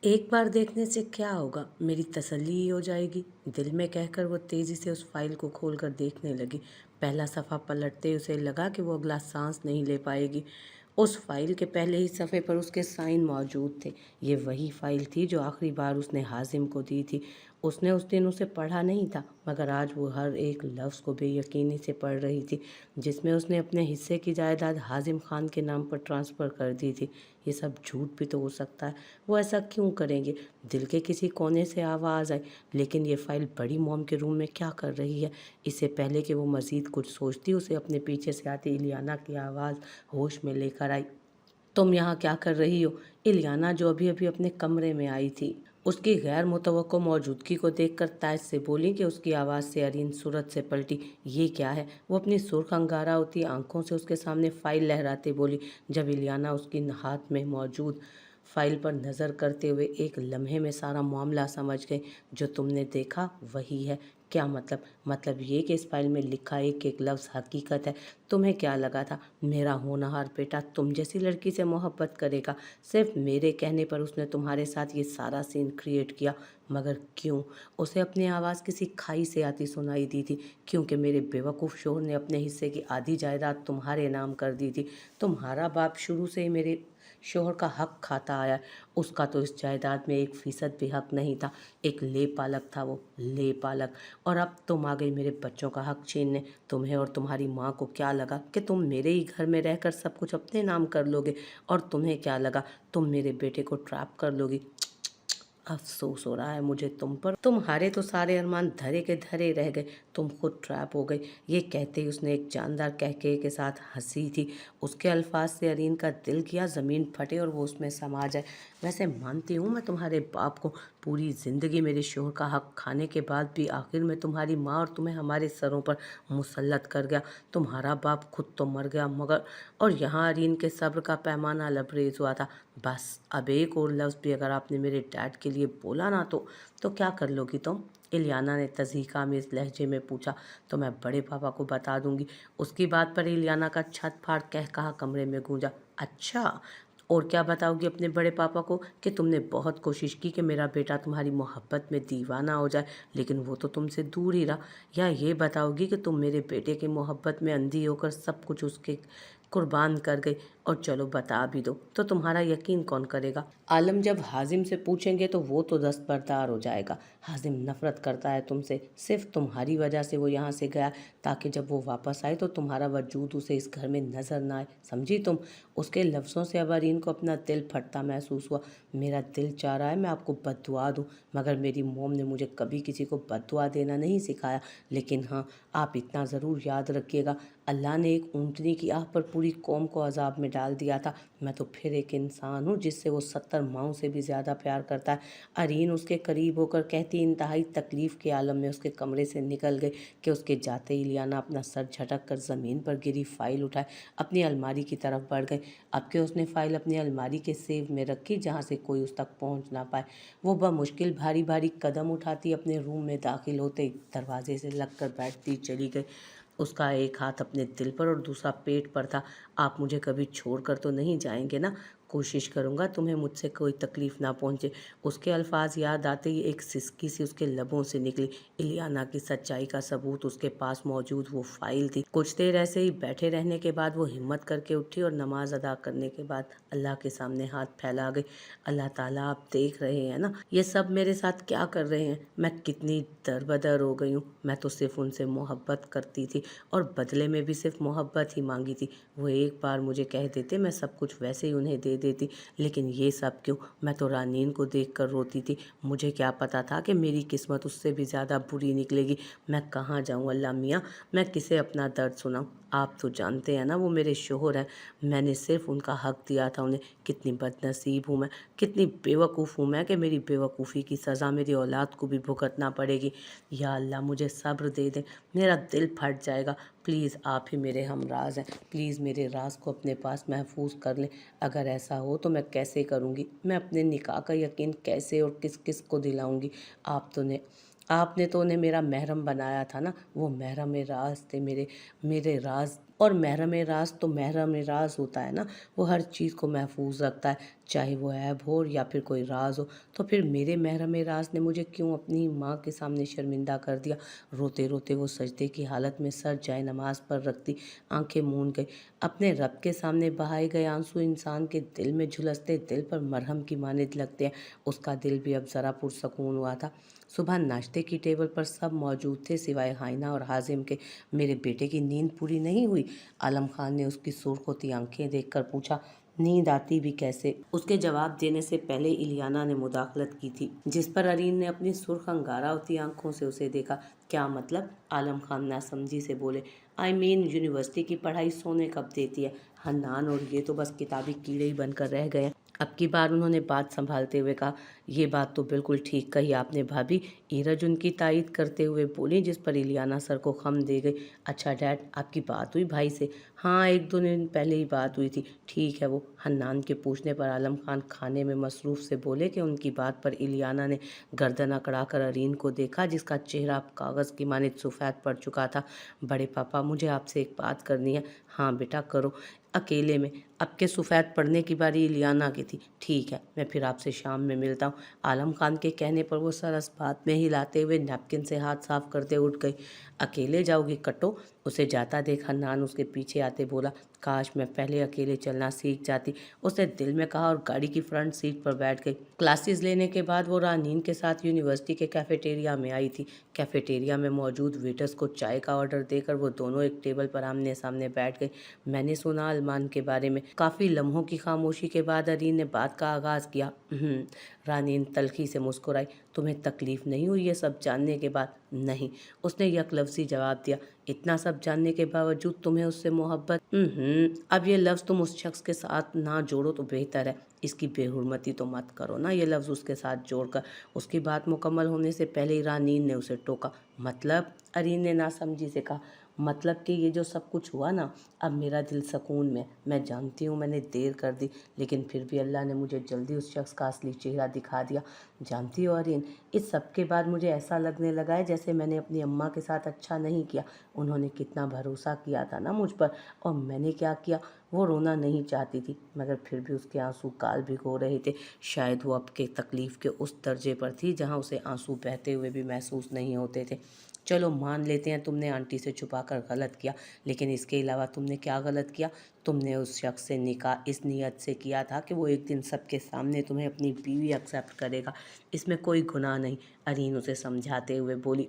एक बार देखने से क्या होगा, मेरी तसल्ली ही हो जाएगी। दिल में कहकर वो तेजी से उस फाइल को खोलकर देखने लगी। पहला सफ़ा पलटते उसे लगा कि वो अगला सांस नहीं ले पाएगी। उस फाइल के पहले ही सफ़े पर उसके साइन मौजूद थे। ये वही फाइल थी जो आखिरी बार उसने हाजिम को दी थी। उसने उस दिन उसे पढ़ा नहीं था, मगर आज वो हर एक लफ्ज़ को बेयकीनी से पढ़ रही थी, जिसमें उसने अपने हिस्से की जायदाद हाजिम खान के नाम पर ट्रांसफ़र कर दी थी। ये सब झूठ भी तो हो सकता है। वो ऐसा क्यों करेंगे? दिल के किसी कोने से आवाज़ आई, लेकिन ये फाइल बड़ी मॉम के रूम में क्या कर रही है? इससे पहले कि वो मज़ीद कुछ सोचती, उसे अपने पीछे से आती इलियाना की आवाज़ होश में लेकर आई। तुम यहाँ क्या कर रही हो? इलियाना, जो अभी अभी अपने कमरे में आई थी, उसकी गैर मुतवक्को मौजूदगी को देखकर ताज से बोली कि उसकी आवाज़ से अरीन सूरत से पलटी। ये क्या है? वो अपनी सुर्ख अंगारा होती आंखों से उसके सामने फाइल लहराते बोली। जब इलियाना उसकी हाथ में मौजूद फाइल पर नज़र करते हुए एक लम्हे में सारा मामला समझ गई। जो तुमने देखा वही है। क्या मतलब? मतलब ये कि इस फाइल में लिखा एक एक लफ्ज़ हकीकत है। तुम्हें क्या लगा था मेरा होनहार बेटा तुम जैसी लड़की से मोहब्बत करेगा? सिर्फ मेरे कहने पर उसने तुम्हारे साथ ये सारा सीन क्रिएट किया। मगर क्यों? उसे अपनी आवाज़ किसी खाई से आती सुनाई दी थी। क्योंकि मेरे बेवकूफ़ शोहर ने अपने हिस्से की आधी जायदाद तुम्हारे नाम कर दी थी। तुम्हारा बाप शुरू से ही मेरे शोहर का हक खाता आया। उसका तो इस जायदाद में 1% भी हक नहीं था। एक ले पालक था वो, ले पालक। और अब तुम आ गई मेरे बच्चों का हक छीनने। तुम्हें और तुम्हारी माँ को क्या लगा कि तुम मेरे ही घर में रहकर सब कुछ अपने नाम कर लोगे? और तुम्हें क्या लगा तुम मेरे बेटे को ट्रैप कर लोगी? अफसोस हो रहा है मुझे तुम पर। तुम्हारे तो सारे अरमान धरे के धरे रह गए। तुम खुद ट्रैप हो गई। ये कहते ही उसने एक जानदार कहके के साथ हंसी थी। उसके अल्फाज से अरीन का दिल किया ज़मीन फटे और वो उसमें समा जाए। वैसे मानती हूँ मैं तुम्हारे बाप को। पूरी ज़िंदगी मेरे शोहर का हक खाने के बाद भी आखिर में तुम्हारी माँ और तुम्हें हमारे सरों पर मुसल्लत कर गया। तुम्हारा बाप खुद तो मर गया, मगर और यहाँ अरीन के सब्र का पैमाना लबरेज हुआ था। बस अब एक और लफ्ज़ भी अगर आपने मेरे डैड के लिए बोला ना, तो क्या कर लोगी तुम? इलियाना ने तज़हीक़ामेज़ लहजे में पूछा। तो मैं बड़े पापा को बता दूंगी। उसकी बात पर इलियाना का छत फाड़ कह कहा कमरे में गूंजा। अच्छा, और क्या बताओगी अपने बड़े पापा को? कि तुमने बहुत कोशिश की कि मेरा बेटा तुम्हारी मोहब्बत में दीवाना हो जाए, लेकिन वो तो तुमसे दूर ही रहा? या ये बताओगी कि तुम मेरे बेटे की मोहब्बत में अंधी होकर सब कुछ उसके कुर्बान कर गई? और चलो बता भी दो तो तुम्हारा यकीन कौन करेगा? आलम जब हाजिम से पूछेंगे तो वो तो दस्तबरदार हो जाएगा। हाजिम नफरत करता है तुमसे। सिर्फ तुम्हारी वजह से वो यहाँ से गया, ताकि जब वो वापस आए तो तुम्हारा वजूद उसे इस घर में नजर ना आए। समझी तुम? उसके लफ्ज़ों से अब अरीन को अपना दिल फटता महसूस हुआ। मेरा दिल चाह रहा है मैं आपको बद्दुआ दूँ, मगर मेरी मोम ने मुझे कभी किसी को बद्दुआ देना नहीं सिखाया। लेकिन हाँ, आप इतना ज़रूर याद रखिएगा, अल्लाह ने एक ऊँटनी की आह पर पूरी कौम को अजाब में डाल दिया था। मैं तो फिर एक इंसान हूँ जिससे वो 70 माओं से भी ज़्यादा प्यार करता है। अरीन उसके करीब होकर कहती इंतहाई तकलीफ़ के आलम में उसके कमरे से निकल गई कि उसके जाते ही लियाना अपना सर झटक कर ज़मीन पर गिरी फाइल उठाए अपनी अलमारी की तरफ बढ़ गई। अब कि उसने फाइल अपनी अलमारी के सेव में रखी जहाँ से कोई उस तक पहुँच ना पाए, वो बमुश्किल भारी भारी कदम उठाती अपने रूम में दाखिल होते ही दरवाजे से लग कर बैठती चली गई। उसका एक हाथ अपने दिल पर और दूसरा पेट पर था। आप मुझे कभी छोड़कर तो नहीं जाएंगे ना? कोशिश करूँगा तुम्हें मुझसे कोई तकलीफ़ ना पहुँचे। उसके अल्फाज याद आते ही एक सिसकी सी उसके लबों से निकली। इलियाना की सच्चाई का सबूत उसके पास मौजूद वो फाइल थी। कुछ देर ऐसे ही बैठे रहने के बाद वो हिम्मत करके उठी और नमाज अदा करने के बाद अल्लाह के सामने हाथ फैला गई। अल्लाह ताला, आप देख रहे हैं ना ये सब मेरे साथ क्या कर रहे हैं? मैं कितनी दरबदर हो गई हूँ। मैं तो सिर्फ उनसे मोहब्बत करती थी और बदले में भी सिर्फ मोहब्बत ही मांगी थी। वो एक बार मुझे कह देते मैं सब कुछ वैसे ही उन्हें दे देती। लेकिन ये सब क्यों? मैं तो रानीन को देखकर रोती थी। मुझे क्या पता था कि मेरी किस्मत उससे भी ज़्यादा बुरी निकलेगी। मैं कहाँ जाऊँ अल्लाह मियाँ? मैं किसे अपना दर्द सुनाऊँ? आप तो जानते हैं ना वो मेरे शोहर हैं। मैंने सिर्फ उनका हक दिया था उन्हें। कितनी बदनसीब हूँ मैं, कितनी बेवकूफ़ हूँ मैं कि मेरी बेवकूफ़ी की सज़ा मेरी औलाद को भी भुगतना पड़ेगी। या अल्लाह मुझे सब्र दे दे, मेरा दिल फट जाएगा। प्लीज़ आप ही मेरे हमराज हैं। प्लीज़ मेरे राज को अपने पास महफूज कर लें। अगर ऐसा हो तो मैं कैसे करूँगी? मैं अपने निकाह का यकीन कैसे और किस किस को दिलाऊँगी? आपने तो उन्हें मेरा महरम बनाया था ना। वो महरम राज थे मेरे राज। और महरम राज तो महरम राज होता है ना, वो हर चीज़ को महफूज रखता है। चाहे वो ऐब हो या फिर कोई राज हो। तो फिर मेरे महरम राज ने मुझे क्यों अपनी माँ के सामने शर्मिंदा कर दिया। रोते रोते वो सजदे की हालत में सर जाए नमाज पर रखती आंखें मूंद गई। अपने रब के सामने बहाए गए आंसू इंसान के दिल में झुलसते दिल पर मरहम की मानिंद लगते हैं। उसका दिल भी अब ज़रा पुरसकून हुआ था। सुबह नाश्ते की टेबल पर सब मौजूद थे सिवाय हाइना और हाजिम के। मेरे बेटे की नींद पूरी नहीं हुई? आलम खान ने उसकी सुर्ख होती आंखें देखकर पूछा। नींद आती भी कैसे? उसके जवाब देने से पहले इलियाना ने मुदाखलत की थी, जिस पर अरीन ने अपनी सुर्ख अंगारा होती आंखों से उसे देखा। क्या मतलब? आलम खान नासमझी से बोले। यूनिवर्सिटी की पढ़ाई सोने कब देती है? हन्नान और ये तो बस किताबी कीड़े ही बनकर रह गए हैं। अब की बार उन्होंने बात संभालते हुए कहा। ये बात तो बिल्कुल ठीक कही आपने भाभी। ईरज उनकी तायद करते हुए बोली, जिस पर इलियाना सर को खम दे गई। अच्छा डैड, आपकी बात हुई भाई से? हाँ, 1-2 दिन पहले ही बात हुई थी। ठीक है वो। हन्नान के पूछने पर आलम खान खाने में मसरूफ से बोले कि उनकी बात पर इलियाना ने गर्दन अकड़ाकर अरीन को देखा, जिसका चेहरा कागज़ की मानित सफ़ेद पड़ चुका था। बड़े पापा, मुझे आपसे एक बात करनी है। हाँ बेटा करो, अकेले में। अब के सफ़ेद पड़ने की बारी इलियाना की थी। ठीक है, मैं फिर आपसे शाम में मिलता हूँ। आलम खान के कहने पर वो सर इस बात में हिलाते हुए नैपकिन से हाथ साफ करते उठ गई। अकेले जाओगी कट्टो? उसे जाता देख हन्नान उसके पीछे आते बोला। काश मैं पहले अकेले चलना सीख जाती, उसने दिल में कहा और गाड़ी की फ्रंट सीट पर बैठ गई। क्लासेस लेने के बाद वो रानीन के साथ यूनिवर्सिटी के कैफेटेरिया में आई थी। कैफेटेरिया में मौजूद वेटर्स को चाय का ऑर्डर देकर वो दोनों एक टेबल पर आमने सामने बैठ गई। मैंने सुना अरमान के बारे में। काफ़ी लम्हों की खामोशी के बाद अरीन ने बात का आगाज़ किया। रानीन तल्खी से मुस्कुराई। तुम्हें तकलीफ नहीं हुई ये सब जानने के बाद? नहीं, उसने यकलफ्ज़ी जवाब दिया। इतना सब जानने के बावजूद तुम्हें उससे मोहब्बत? अब ये लफ्ज़ तुम उस शख्स के साथ ना जोड़ो तो बेहतर है। इसकी बेहुरमती तो मत करो ना ये लफ्ज़ उसके साथ जोड़कर। उसकी बात मुकम्मल होने से पहले ही रानीन ने उसे टोका। मतलब? अरीन ने नासमझी से कहा। मतलब कि ये जो सब कुछ हुआ ना, अब मेरा दिल सुकून में। मैं जानती हूँ मैंने देर कर दी, लेकिन फिर भी अल्लाह ने मुझे जल्दी उस शख्स का असली चेहरा दिखा दिया। जानती हो अरीन, इस सब के बाद मुझे ऐसा लगने लगा है जैसे मैंने अपनी अम्मा के साथ अच्छा नहीं किया। उन्होंने कितना भरोसा किया था ना मुझ पर, और मैंने क्या किया? वो रोना नहीं चाहती थी, मगर फिर भी उसके आंसू काल भिगो रहे थे। शायद वो अब के तकलीफ़ के उस दर्जे पर थी जहाँ उसे आंसू बहते हुए भी महसूस नहीं होते थे। चलो मान लेते हैं तुमने आंटी से छुपाकर गलत किया, लेकिन इसके अलावा तुमने क्या गलत किया? तुमने उस शख्स से निकाह इस नीयत से किया था कि वो एक दिन सबके सामने तुम्हें अपनी बीवी एक्सेप्ट करेगा। इसमें कोई गुनाह नहीं, अरीन उसे समझाते हुए बोली।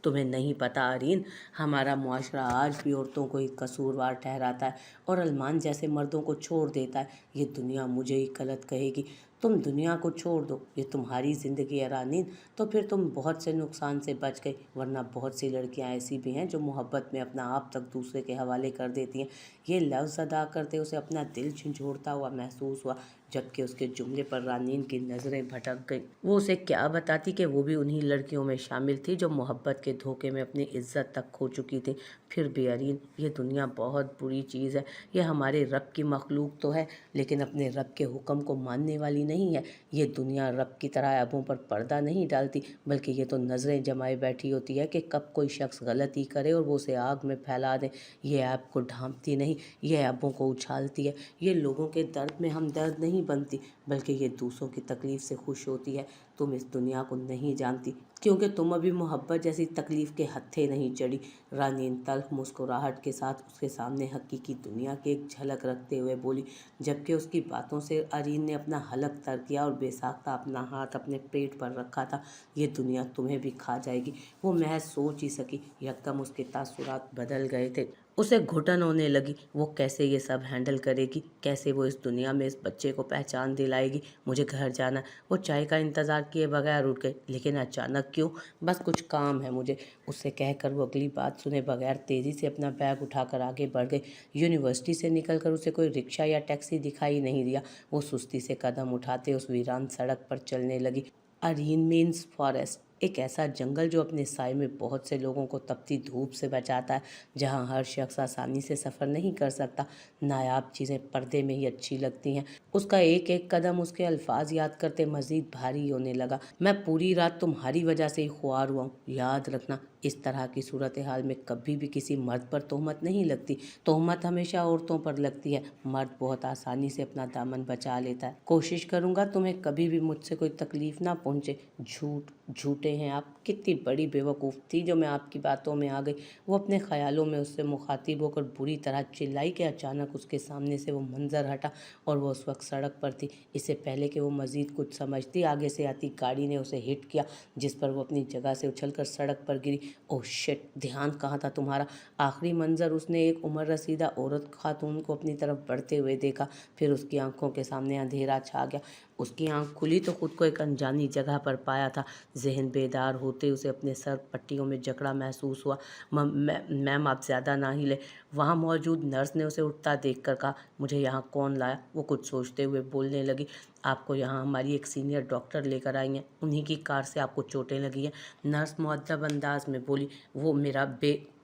तुम्हें नहीं पता अरीन, हमारा मुआशरा आज भी औरतों को ही कसूरवार ठहराता है और अरमान जैसे मर्दों को छोड़ देता है। ये दुनिया मुझे ही गलत कहेगी। तुम दुनिया को छोड़ दो, ये तुम्हारी ज़िंदगी है रानीन, तो फिर तुम बहुत से नुकसान से बच गई, वरना बहुत सी लड़कियां ऐसी भी हैं जो मोहब्बत में अपना आप तक दूसरे के हवाले कर देती हैं। ये लफ्ज़ अदा करते उसे अपना दिल झंझोड़ता हुआ महसूस हुआ, जबकि उसके जुमले पर रानीन की नज़रें भटक गई। वो उसे क्या बताती कि वो भी उन्हीं लड़कियों में शामिल थी जो मोहब्बत के धोखे में अपनी इज्जत तक खो चुकी थी। फिर भी अरीन, ये दुनिया बहुत बुरी चीज़ है। ये हमारे रब की मखलूक तो है, लेकिन अपने रब के हुक्म को मानने वाली नहीं है। ये दुनिया रब की तरह ऐबों पर पर्दा नहीं डालती, बल्कि ये तो नज़रें जमाए बैठी होती है कि कब कोई शख्स गलती करे और वो उसे आग में फैला दे। ये ऐब को ढांपती नहीं, ये ऐबों को उछालती है। ये लोगों के दर्द में हमदर्द नहीं बनती, बल्कि ये दूसरों की तकलीफ़ से खुश होती है। तुम इस दुनिया को नहीं जानती, क्योंकि तुम अभी मोहब्बत जैसी तकलीफ़ के हत्थे नहीं चढ़ी। रानीन तल्ख मुस्कुराहट के साथ उसके सामने हकीकी दुनिया की एक झलक रखते हुए बोली, जबकि उसकी बातों से अरीन ने अपना हलक तर किया और बेसाख्ता अपना हाथ अपने पेट पर रखा था। ये दुनिया तुम्हें भी खा जाएगी, वो महज सोच ही सकी। यकदम उसके तासुरात बदल गए थे। उसे घुटन होने लगी। वो कैसे ये सब हैंडल करेगी? कैसे वो इस दुनिया में इस बच्चे को पहचान दिलाएगी? मुझे घर जाना। वो चाय का इंतज़ार किए बगैर उठ गई। लेकिन अचानक क्यों? बस कुछ काम है मुझे, उससे कहकर वो अगली बात सुने बगैर तेज़ी से अपना बैग उठाकर आगे बढ़ गई। यूनिवर्सिटी से निकलकर उसे कोई रिक्शा या टैक्सी दिखाई नहीं दिया। वो सुस्ती से कदम उठाते उस वीरान सड़क पर चलने लगी। अरीन मीन्स फॉरेस्ट, एक ऐसा जंगल जो अपने साए में बहुत से लोगों को तपती धूप से बचाता है, जहाँ हर शख्स आसानी से सफ़र नहीं कर सकता। नायाब चीज़ें पर्दे में ही अच्छी लगती हैं। उसका एक एक कदम उसके अल्फाज याद करते मज़ीद भारी होने लगा। मैं पूरी रात तुम्हारी वजह से ही ख्वार हुआ हूँ, याद रखना। इस तरह की सूरत हाल में कभी भी किसी मर्द पर तोहमत नहीं लगती। तोहमत हमेशा औरतों पर लगती है। मर्द बहुत आसानी से अपना दामन बचा लेता है। कोशिश करूँगा तुम्हें कभी भी मुझसे कोई तकलीफ ना पहुँचे। झूठे हैं आप। कितनी बड़ी बेवकूफ़ थी जो मैं आपकी बातों में आ गई। वो अपने ख्यालों में उससे मुखातिब होकर बुरी तरह चिल्लाई कि अचानक उसके सामने से वो मंजर हटा और वो उस वक्त सड़क पर थी। इससे पहले कि वो मज़ीद कुछ समझती, आगे से आती गाड़ी ने उसे हिट किया, जिस पर वो अपनी जगह से उछलकर सड़क पर गिरी। ओह शिट, ध्यान कहाँ था तुम्हारा? आखिरी मंजर उसने एक उम्र रसीदा औरत खातून को अपनी तरफ बढ़ते हुए देखा। फिर उसकी आंखों के सामने अंधेरा छा गया। उसकी आंख खुली तो खुद को एक अनजानी जगह पर पाया था। जहन बेदार होते उसे अपने सर पट्टियों में जकड़ा महसूस हुआ। मैम आप ज़्यादा ना हिले। वहाँ मौजूद नर्स ने उसे उठता देखकर कहा, मुझे यहाँ कौन लाया? वो कुछ सोचते हुए बोलने लगी, आपको यहाँ हमारी एक सीनियर डॉक्टर लेकर आई हैं। उन्हीं की कार से आपको चोटें लगी हैं। नर्स मुअद्दब अंदाज में बोली।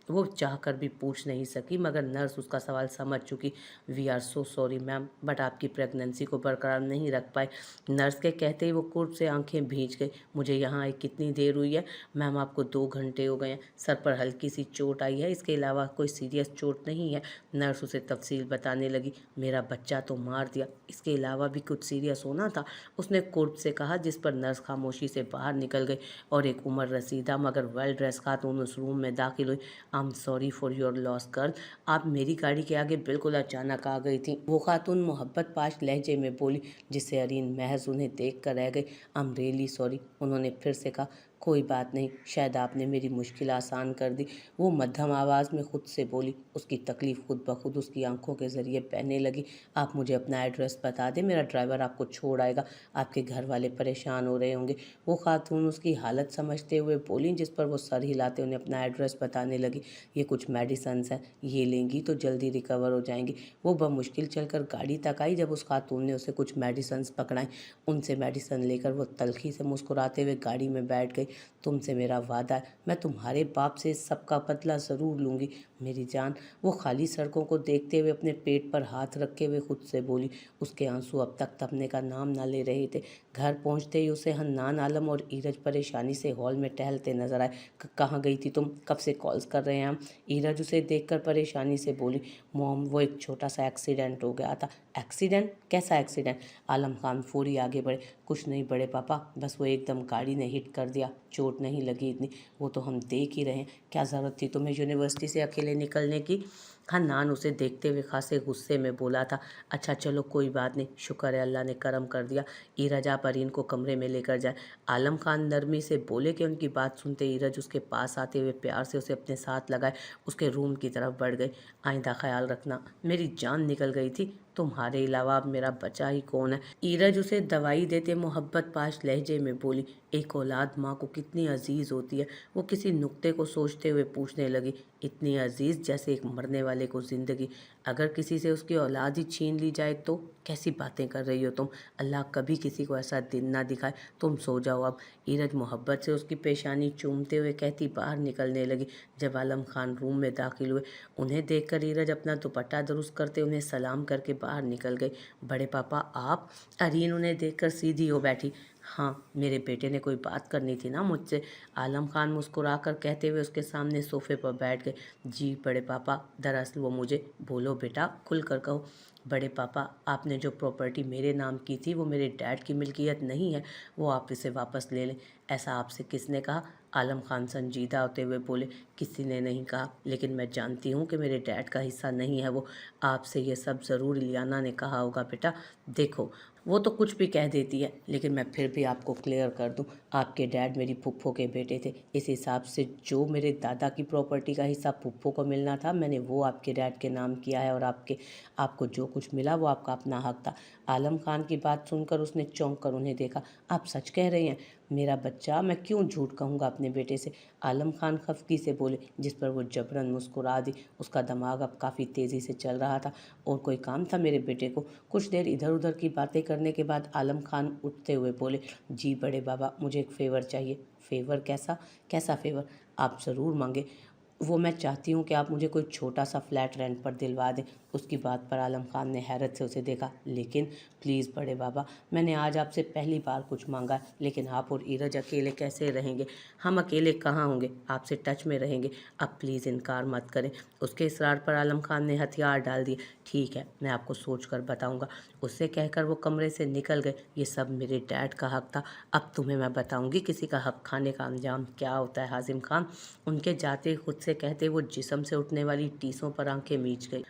वो चाहकर भी पूछ नहीं सकी, मगर नर्स उसका सवाल समझ चुकी। We are so sorry ma'am, but आपकी प्रेगनेंसी को बरकरार नहीं रख पाए। नर्स के कहते ही वो कुर्ब से आंखें भींच गई। मुझे यहाँ आए कितनी देर हुई है? मैम आपको 2 घंटे हो गए हैं। सर पर हल्की सी चोट आई है, इसके अलावा कोई सीरियस चोट नहीं है। नर्स उसे तफसील बताने लगी। मेरा बच्चा तो मार दिया, इसके अलावा भी कुछ सीरियस होना था, उसने कुर्ब से कहा, जिस पर नर्स खामोशी से बाहर निकल गई और एक उम्र रसीदा मगर वेल ड्रेस खातून उस रूम में दाखिल हुई। I am sorry for your loss girl, आप मेरी गाड़ी के आगे बिल्कुल अचानक आ गई थी। वो खातून मोहब्बत पाश लहजे में बोली, जिससे अरीन महज उन्हें देख कर रह गई। आई एम रियली सॉरी, उन्होंने फिर से कहा। कोई बात नहीं, शायद आपने मेरी मुश्किल आसान कर दी, वो मध्यम आवाज़ में खुद से बोली। उसकी तकलीफ़ खुद ब खुद उसकी आंखों के ज़रिए बहने लगी। आप मुझे अपना एड्रेस बता दें, मेरा ड्राइवर आपको छोड़ आएगा। आपके घर वाले परेशान हो रहे होंगे। वो खातून उसकी हालत समझते हुए बोली, जिस पर वो सर हिलाते उन्हें अपना एड्रेस बताने लगी। ये कुछ मेडिसन्स हैं, ये लेंगी तो जल्दी रिकवर हो जाएंगी। वो बमुश्किल चलकर गाड़ी तक आई। जब उस खातून ने उसे कुछ मेडिसन्स पकड़ाई, उनसे मेडिसन लेकर वो तल्खी से मुस्कुराते हुए गाड़ी में बैठ गई। तुमसे मेरा वादा है, मैं तुम्हारे बाप से इस सब का बदला ज़रूर लूँगी मेरी जान। वो खाली सड़कों को देखते हुए अपने पेट पर हाथ रखे हुए खुद से बोली। उसके आंसू अब तक थमने का नाम ना ले रहे थे। घर पहुंचते ही उसे हन्नान आलम और ईरज परेशानी से हॉल में टहलते नजर आए। कहाँ गई थी तुम? कब से कॉल्स कर रहे हैं हम? ईरज उसे देखकर परेशानी से बोली। मॉम, वो एक छोटा सा एक्सीडेंट हो गया था। एक्सीडेंट? कैसा एक्सीडेंट? आलम खान फौरी आगे बढ़े। कुछ नहीं बड़े पापा, बस वो एकदम गाड़ी ने हिट कर दिया, चोट नहीं लगी इतनी, वो तो हम देख ही रहे हैं। क्या ज़रूरत थी तुम्हें यूनिवर्सिटी से अकेले निकलने की? हन्नान उसे देखते हुए खासे गुस्से में बोला था। अच्छा चलो कोई बात नहीं, शुक्र है अल्लाह ने करम कर दिया। ईरज आप अरीन को कमरे में लेकर जाए। आलम खान नरमी से बोले कि उनकी बात सुनते ईरज उसके पास आते हुए प्यार से उसे अपने साथ लगाए उसके रूम की तरफ बढ़ गई। आइंदा ख्याल रखना, मेरी जान निकल गई थी, तुम्हारे अलावा अब मेरा बचा ही कौन है? ईरज उसे दवाई देते मोहब्बत पाश लहजे में बोली। एक औलाद माँ को कितनी अजीज़ होती है। वो किसी नुक्ते को सोचते हुए पूछने लगी, इतनी अजीज़ जैसे एक मरने वाले को ज़िंदगी। अगर किसी से उसकी औलाद ही छीन ली जाए तो? कैसी बातें कर रही हो तुम? अल्लाह कभी किसी को ऐसा दिन ना दिखाए। तुम सो जाओ अब। ईरज मोहब्बत से उसकी पेशानी चूमते हुए कहती बाहर निकलने लगी। जब आलम खान रूम में दाखिल हुए, उन्हें देखकर ईरज अपना दुपट्टा दुरुस्त करते उन्हें सलाम करके बाहर निकल गई। बड़े पापा आप? अरीन उन्हें देखकर सीधी हो बैठी। हाँ, मेरे बेटे ने कोई बात करनी थी ना मुझसे, आलम खान मुस्कुराकर कहते हुए उसके सामने सोफे पर बैठ गए। जी बड़े पापा, दरअसल वो मुझे। बोलो बेटा, खुल कर कहो। बड़े पापा, आपने जो प्रॉपर्टी मेरे नाम की थी वो मेरे डैड की मिल्कियत नहीं है, वो आप इसे वापस ले लें। ऐसा आपसे किसने कहा? आलम खान संजीदा होते हुए बोले। किसी ने नहीं कहा, लेकिन मैं जानती हूँ कि मेरे डैड का हिस्सा नहीं है वो। आपसे ये सब ज़रूर इलियाना ने कहा होगा बेटा। देखो, वो तो कुछ भी कह देती है, लेकिन मैं फिर भी आपको क्लियर कर दूं, आपके डैड मेरी फुफ्फो के बेटे थे। इस हिसाब से जो मेरे दादा की प्रॉपर्टी का हिस्सा फुफ्फो को मिलना था, मैंने वो आपके डैड के नाम किया है, और आपको जो कुछ मिला वो आपका अपना हक था। आलम खान की बात सुनकर उसने चौंक कर उन्हें देखा। आप सच कह रहे हैं? मेरा बच्चा, मैं क्यों झूठ कहूँगा अपने बेटे से? आलम खान खफकी से बोले, जिस पर वो जबरन मुस्कुरा दी। उसका दिमाग अब काफ़ी तेज़ी से चल रहा था। और कोई काम था मेरे बेटे को? कुछ देर इधर उधर की बातें करने के बाद आलम खान उठते हुए बोले, जी बड़े बाबा, मुझे एक फ़ेवर चाहिए। फ़ेवर? कैसा? कैसा फ़ेवर? आप ज़रूर मांगे। वो मैं चाहती हूँ कि आप मुझे कोई छोटा सा फ्लैट रेंट पर दिलवा दें। اس کی بات پر عالم خان نے حیرت سے اسے دیکھا۔ لیکن پلیز بڑے بابا، میں نے آج آپ سے پہلی بار کچھ مانگا ہے، لیکن آپ اور ایرج اکیلے کیسے رہیں گے؟ ہم اکیلے کہاں ہوں گے، آپ سے ٹچ میں رہیں گے، اب پلیز انکار مت کریں۔ اس کے اصرار پر عالم خان نے ہتھیار ڈال دیے۔ ٹھیک ہے، میں آپ کو سوچ کر بتاؤں گا۔ اس سے کہہ کر وہ کمرے سے نکل گئے۔ یہ سب میرے ڈیڈ کا حق تھا، اب تمہیں میں بتاؤں گی کسی کا حق کھانے کا انجام کیا ہوتا ہے۔ حازم خان ان کے جاتے خود سے کہتے وہ جسم سے اٹھنے والی ٹیسوں پر آنکھیں میچ گئی۔